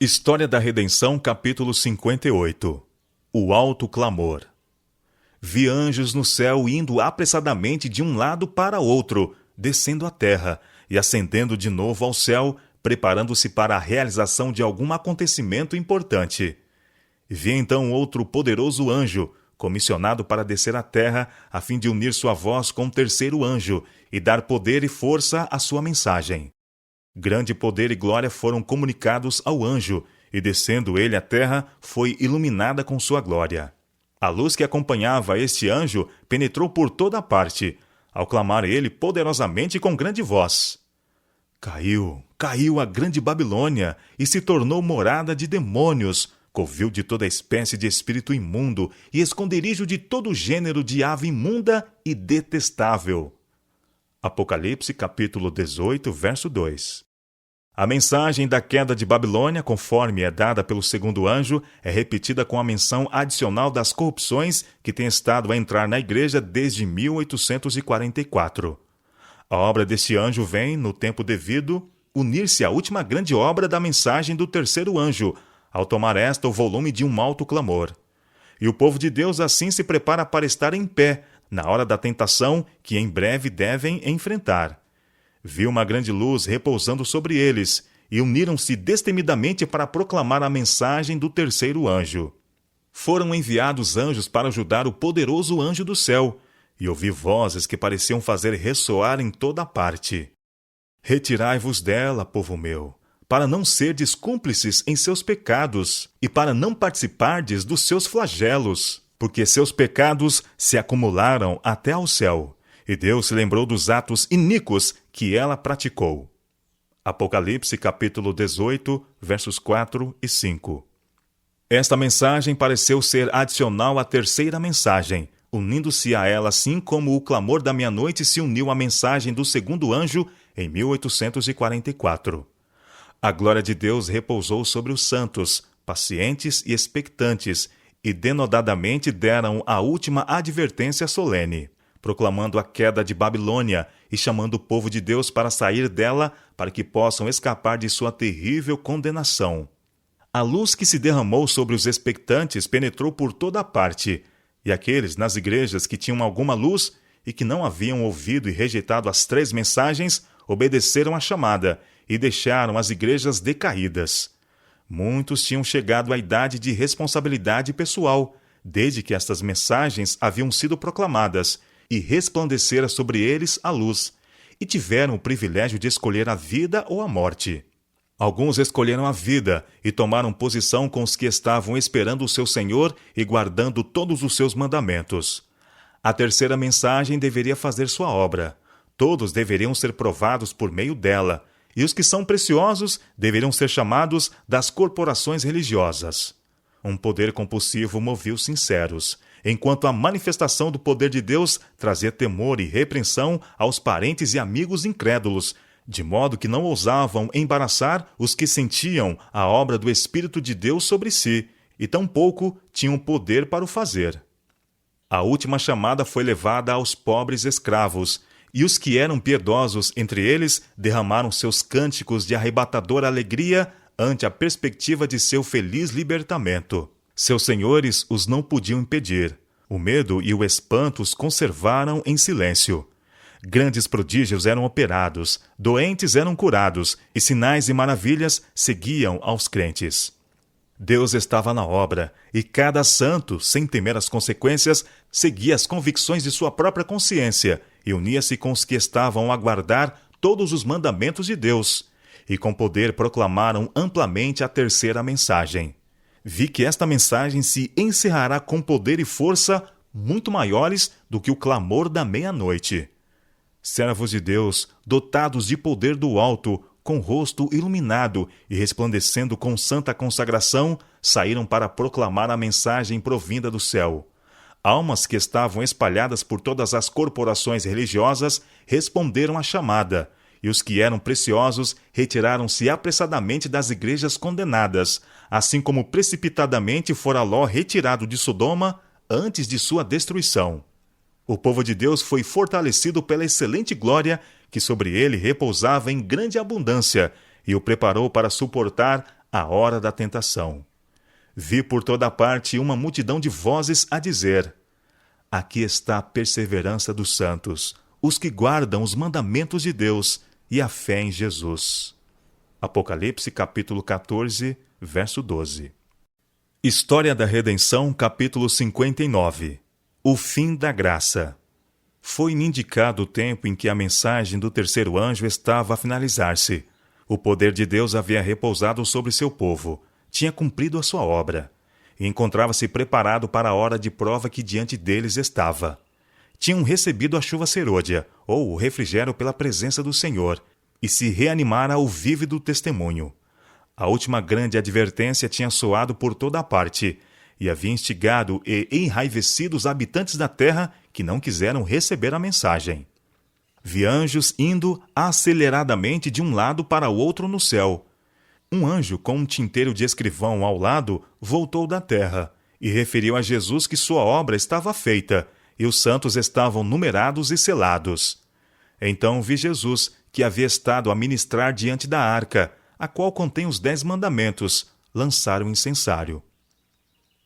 História da Redenção, capítulo 58. O alto clamor. Vi anjos no céu indo apressadamente de um lado para outro, descendo à terra e ascendendo de novo ao céu, preparando-se para a realização de algum acontecimento importante. Vi então outro poderoso anjo, comissionado para descer à terra, a fim de unir sua voz com o terceiro anjo e dar poder e força à sua mensagem. Grande poder e glória foram comunicados ao anjo, e descendo ele à terra, foi iluminada com sua glória. A luz que acompanhava este anjo penetrou por toda parte, ao clamar ele poderosamente com grande voz. Caiu a grande Babilônia, e se tornou morada de demônios, covil de toda espécie de espírito imundo, e esconderijo de todo gênero de ave imunda e detestável. Apocalipse capítulo 18, verso 2. A mensagem da queda de Babilônia, conforme é dada pelo segundo anjo, é repetida com a menção adicional das corrupções que têm estado a entrar na igreja desde 1844. A obra deste anjo vem, no tempo devido, unir-se à última grande obra da mensagem do terceiro anjo, ao tomar esta o volume de um alto clamor. E o povo de Deus assim se prepara para estar em pé, na hora da tentação que em breve devem enfrentar. Vi uma grande luz repousando sobre eles, e uniram-se destemidamente para proclamar a mensagem do terceiro anjo. Foram enviados anjos para ajudar o poderoso anjo do céu, e ouvi vozes que pareciam fazer ressoar em toda parte. Retirai-vos dela, povo meu, para não serdes cúmplices em seus pecados, e para não participardes dos seus flagelos, porque seus pecados se acumularam até ao céu. E Deus se lembrou dos atos iníquos que ela praticou. Apocalipse capítulo 18, versos 4 e 5. Esta mensagem pareceu ser adicional à terceira mensagem, unindo-se a ela assim como o clamor da meia-noite se uniu à mensagem do segundo anjo em 1844. A glória de Deus repousou sobre os santos, pacientes e expectantes, e denodadamente deram a última advertência solene, proclamando a queda de Babilônia e chamando o povo de Deus para sair dela para que possam escapar de sua terrível condenação. A luz que se derramou sobre os expectantes penetrou por toda a parte, e aqueles nas igrejas que tinham alguma luz e que não haviam ouvido e rejeitado as três mensagens, obedeceram à chamada e deixaram as igrejas decaídas. Muitos tinham chegado à idade de responsabilidade pessoal, desde que estas mensagens haviam sido proclamadas, e resplandecera sobre eles a luz, e tiveram o privilégio de escolher a vida ou a morte. Alguns escolheram a vida e tomaram posição com os que estavam esperando o seu Senhor e guardando todos os seus mandamentos. A terceira mensagem deveria fazer sua obra. Todos deveriam ser provados por meio dela, e os que são preciosos deveriam ser chamados das corporações religiosas. Um poder compulsivo movia os sinceros, enquanto a manifestação do poder de Deus trazia temor e repreensão aos parentes e amigos incrédulos, de modo que não ousavam embaraçar os que sentiam a obra do Espírito de Deus sobre si, e tampouco tinham poder para o fazer. A última chamada foi levada aos pobres escravos, e os que eram piedosos entre eles derramaram seus cânticos de arrebatadora alegria ante a perspectiva de seu feliz libertamento. Seus senhores os não podiam impedir. O medo e o espanto os conservaram em silêncio. Grandes prodígios eram operados, doentes eram curados, e sinais e maravilhas seguiam aos crentes. Deus estava na obra, e cada santo, sem temer as consequências, seguia as convicções de sua própria consciência e unia-se com os que estavam a guardar todos os mandamentos de Deus, e com poder proclamaram amplamente a terceira mensagem. Vi que esta mensagem se encerrará com poder e força muito maiores do que o clamor da meia-noite. Servos de Deus, dotados de poder do alto, com rosto iluminado e resplandecendo com santa consagração, saíram para proclamar a mensagem provinda do céu. Almas que estavam espalhadas por todas as corporações religiosas responderam à chamada, e os que eram preciosos retiraram-se apressadamente das igrejas condenadas, assim como precipitadamente fora Ló retirado de Sodoma antes de sua destruição. O povo de Deus foi fortalecido pela excelente glória que sobre ele repousava em grande abundância, e o preparou para suportar a hora da tentação. Vi por toda parte uma multidão de vozes a dizer: aqui está a perseverança dos santos, os que guardam os mandamentos de Deus e a fé em Jesus. Apocalipse, capítulo 14, verso 12. História da Redenção, capítulo 59. O fim da graça. Foi-me indicado o tempo em que a mensagem do terceiro anjo estava a finalizar-se. O poder de Deus havia repousado sobre seu povo, tinha cumprido a sua obra, e encontrava-se preparado para a hora de prova que diante deles estava. Tinham recebido a chuva serôdia, ou o refrigério pela presença do Senhor, e se reanimara o vívido testemunho. A última grande advertência tinha soado por toda a parte, e havia instigado e enraivecido os habitantes da terra que não quiseram receber a mensagem. Vi anjos indo aceleradamente de um lado para o outro no céu. Um anjo com um tinteiro de escrivão ao lado voltou da terra e referiu a Jesus que sua obra estava feita e os santos estavam numerados e selados. Então vi Jesus, que havia estado a ministrar diante da arca, a qual contém os 10 mandamentos, lançar o incensário.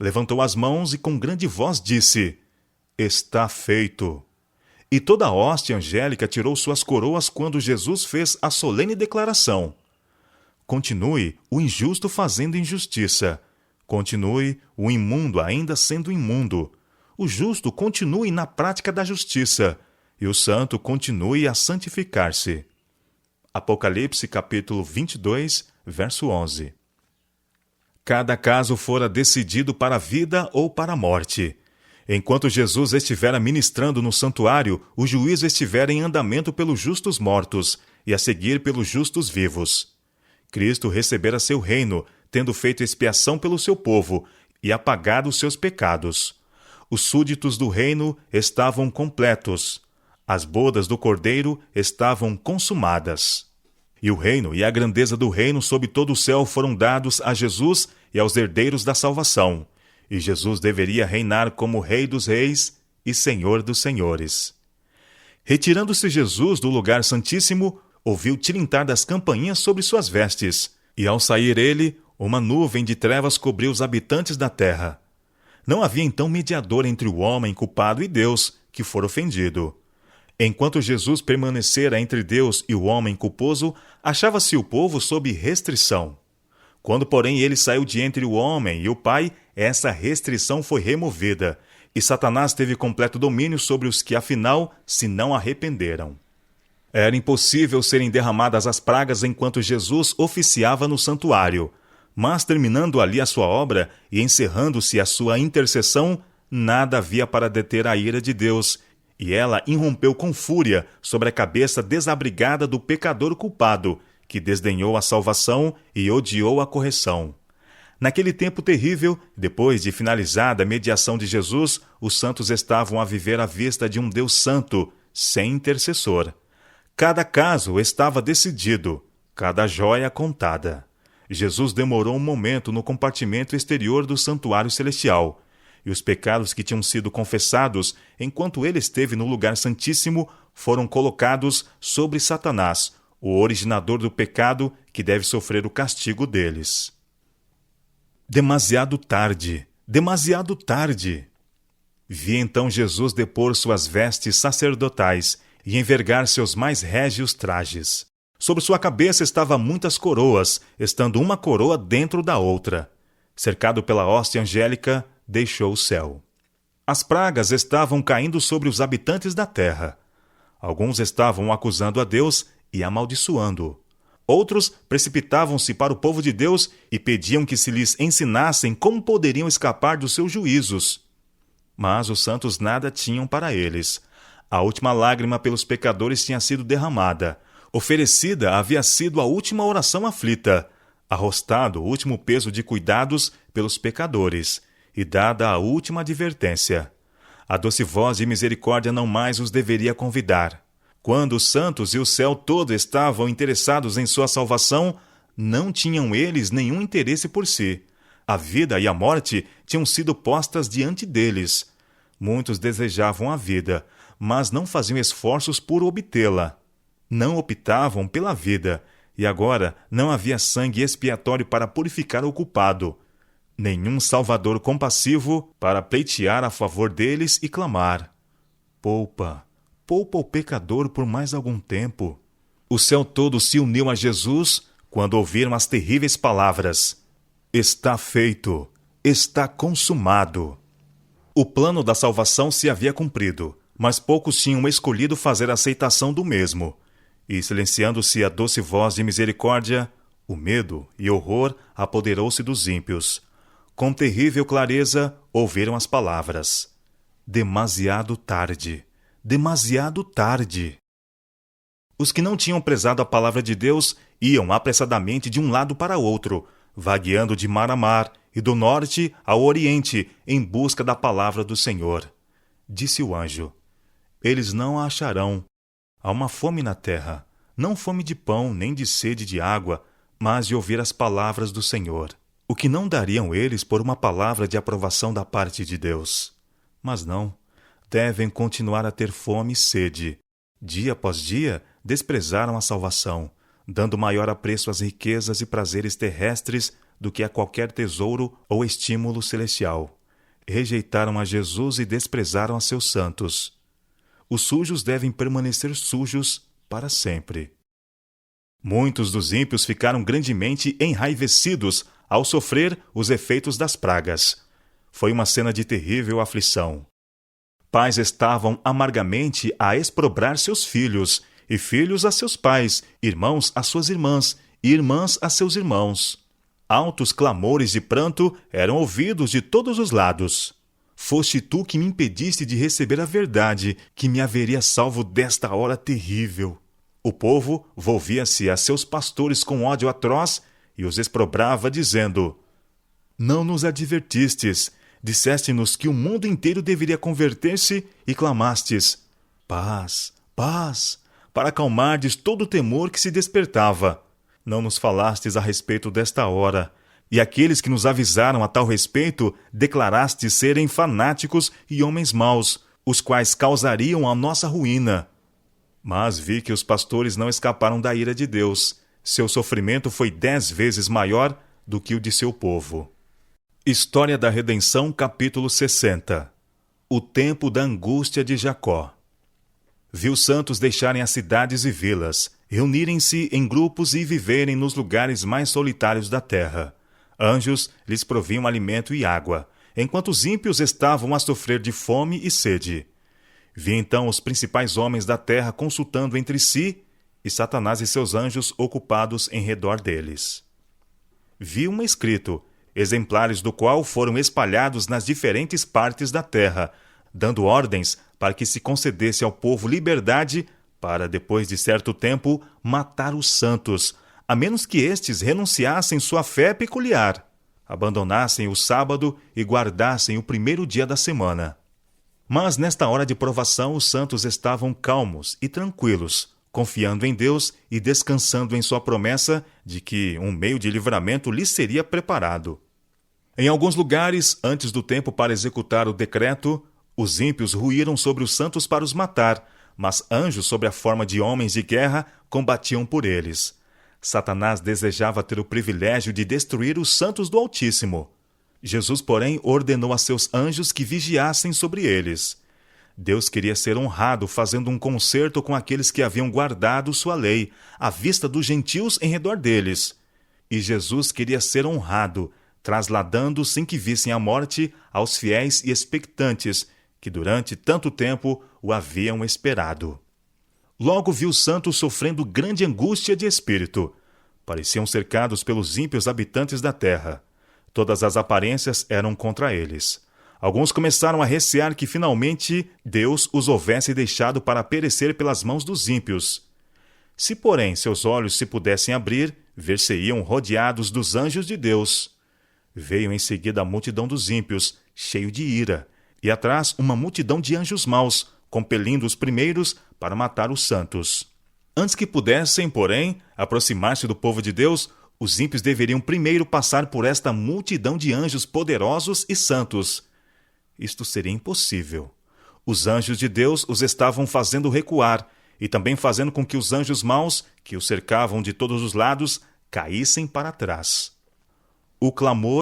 Levantou as mãos e com grande voz disse: está feito. E toda a hoste angélica tirou suas coroas quando Jesus fez a solene declaração: continue o injusto fazendo injustiça, continue o imundo ainda sendo imundo, o justo continue na prática da justiça, e o santo continue a santificar-se. Apocalipse, capítulo 22, verso 11. Cada caso fora decidido para a vida ou para a morte. Enquanto Jesus estivera ministrando no santuário, o juízo estivera em andamento pelos justos mortos e a seguir pelos justos vivos. Cristo recebera seu reino, tendo feito expiação pelo seu povo e apagado os seus pecados. Os súditos do reino estavam completos. As bodas do Cordeiro estavam consumadas. E o reino e a grandeza do reino sob todo o céu foram dados a Jesus e aos herdeiros da salvação. E Jesus deveria reinar como Rei dos Reis e Senhor dos Senhores. Retirando-se Jesus do lugar santíssimo, ouviu tilintar das campainhas sobre suas vestes, e ao sair ele, uma nuvem de trevas cobriu os habitantes da terra. Não havia então mediador entre o homem culpado e Deus, que for ofendido. Enquanto Jesus permanecera entre Deus e o homem culposo, achava-se o povo sob restrição. Quando, porém, ele saiu de entre o homem e o Pai, essa restrição foi removida, e Satanás teve completo domínio sobre os que, afinal, se não arrependeram. Era impossível serem derramadas as pragas enquanto Jesus oficiava no santuário, mas, terminando ali a sua obra e encerrando-se a sua intercessão, nada havia para deter a ira de Deus, e ela irrompeu com fúria sobre a cabeça desabrigada do pecador culpado, que desdenhou a salvação e odiou a correção. Naquele tempo terrível, depois de finalizada a mediação de Jesus, os santos estavam a viver à vista de um Deus santo, sem intercessor. Cada caso estava decidido, cada joia contada. Jesus demorou um momento no compartimento exterior do santuário celestial, e os pecados que tinham sido confessados enquanto ele esteve no lugar santíssimo foram colocados sobre Satanás, o originador do pecado que deve sofrer o castigo deles. Demasiado tarde, demasiado tarde! Vi então Jesus depor suas vestes sacerdotais e envergar seus mais régios trajes. Sobre sua cabeça estavam muitas coroas, estando uma coroa dentro da outra. Cercado pela hoste angélica, deixou o céu. As pragas estavam caindo sobre os habitantes da terra. Alguns estavam acusando a Deus e amaldiçoando-o. Outros precipitavam-se para o povo de Deus e pediam que se lhes ensinassem como poderiam escapar dos seus juízos. Mas os santos nada tinham para eles. A última lágrima pelos pecadores tinha sido derramada. Oferecida havia sido a última oração aflita. Arrostado o último peso de cuidados pelos pecadores. E dada a última advertência. A doce voz de misericórdia não mais os deveria convidar. Quando os santos e o céu todo estavam interessados em sua salvação, não tinham eles nenhum interesse por si. A vida e a morte tinham sido postas diante deles. Muitos desejavam a vida, mas não faziam esforços por obtê-la. Não optavam pela vida, e agora não havia sangue expiatório para purificar o culpado, nenhum salvador compassivo para pleitear a favor deles e clamar: poupa o pecador por mais algum tempo. O céu todo se uniu a Jesus quando ouviram as terríveis palavras: está feito, está consumado. O plano da salvação se havia cumprido, mas poucos tinham escolhido fazer a aceitação do mesmo. E silenciando-se a doce voz de misericórdia, o medo e horror apoderou-se dos ímpios. Com terrível clareza ouviram as palavras: demasiado tarde, demasiado tarde. Os que não tinham prezado a palavra de Deus iam apressadamente de um lado para outro, vagueando de mar a mar e do norte ao oriente em busca da palavra do Senhor. Disse o anjo: eles não a acharão. Há uma fome na terra, não fome de pão nem de sede de água, mas de ouvir as palavras do Senhor. O que não dariam eles por uma palavra de aprovação da parte de Deus? Mas não, devem continuar a ter fome e sede. Dia após dia, desprezaram a salvação, dando maior apreço às riquezas e prazeres terrestres do que a qualquer tesouro ou estímulo celestial. Rejeitaram a Jesus e desprezaram a seus santos. Os sujos devem permanecer sujos para sempre. Muitos dos ímpios ficaram grandemente enraivecidos ao sofrer os efeitos das pragas. Foi uma cena de terrível aflição. Pais estavam amargamente a exprobrar seus filhos, e filhos a seus pais, irmãos a suas irmãs, e irmãs a seus irmãos. Altos clamores de pranto eram ouvidos de todos os lados. Foste tu que me impediste de receber a verdade, que me haveria salvo desta hora terrível. O povo volvia-se a seus pastores com ódio atroz e os exprobrava, dizendo: não nos advertistes, disseste-nos que o mundo inteiro deveria converter-se e clamastes: paz, paz, para acalmardes todo o temor que se despertava. Não nos falastes a respeito desta hora, e aqueles que nos avisaram a tal respeito declarastes serem fanáticos e homens maus, os quais causariam a nossa ruína. Mas vi que os pastores não escaparam da ira de Deus. Seu sofrimento foi 10 vezes maior do que o de seu povo. História da Redenção, capítulo 60. O tempo da angústia de Jacó. Viu santos deixarem as cidades e vilas, reunirem-se em grupos e viverem nos lugares mais solitários da terra. Anjos lhes proviam alimento e água, enquanto os ímpios estavam a sofrer de fome e sede. Vi então os principais homens da terra consultando entre si, e Satanás e seus anjos ocupados em redor deles. Vi um escrito, exemplares do qual foram espalhados nas diferentes partes da terra, dando ordens para que se concedesse ao povo liberdade para, depois de certo tempo, matar os santos, a menos que estes renunciassem sua fé peculiar, abandonassem o sábado e guardassem o primeiro dia da semana. Mas nesta hora de provação os santos estavam calmos e tranquilos, confiando em Deus e descansando em sua promessa de que um meio de livramento lhes seria preparado. Em alguns lugares, antes do tempo para executar o decreto, os ímpios ruíram sobre os santos para os matar, mas anjos sob a forma de homens de guerra combatiam por eles. Satanás desejava ter o privilégio de destruir os santos do Altíssimo. Jesus, porém, ordenou a seus anjos que vigiassem sobre eles. Deus queria ser honrado fazendo um concerto com aqueles que haviam guardado sua lei, à vista dos gentios em redor deles. E Jesus queria ser honrado, trasladando sem que vissem a morte aos fiéis e expectantes, que durante tanto tempo o haviam esperado. Logo viu os santos sofrendo grande angústia de espírito. Pareciam cercados pelos ímpios habitantes da terra. Todas as aparências eram contra eles. Alguns começaram a recear que finalmente Deus os houvesse deixado para perecer pelas mãos dos ímpios. Se, porém, seus olhos se pudessem abrir, ver-se-iam rodeados dos anjos de Deus. Veio em seguida a multidão dos ímpios, cheio de ira, e atrás uma multidão de anjos maus, compelindo os primeiros para matar os santos. Antes que pudessem, porém, aproximar-se do povo de Deus, os ímpios deveriam primeiro passar por esta multidão de anjos poderosos e santos. Isto seria impossível. Os anjos de Deus os estavam fazendo recuar, e também fazendo com que os anjos maus, que o cercavam de todos os lados, caíssem para trás. O clamor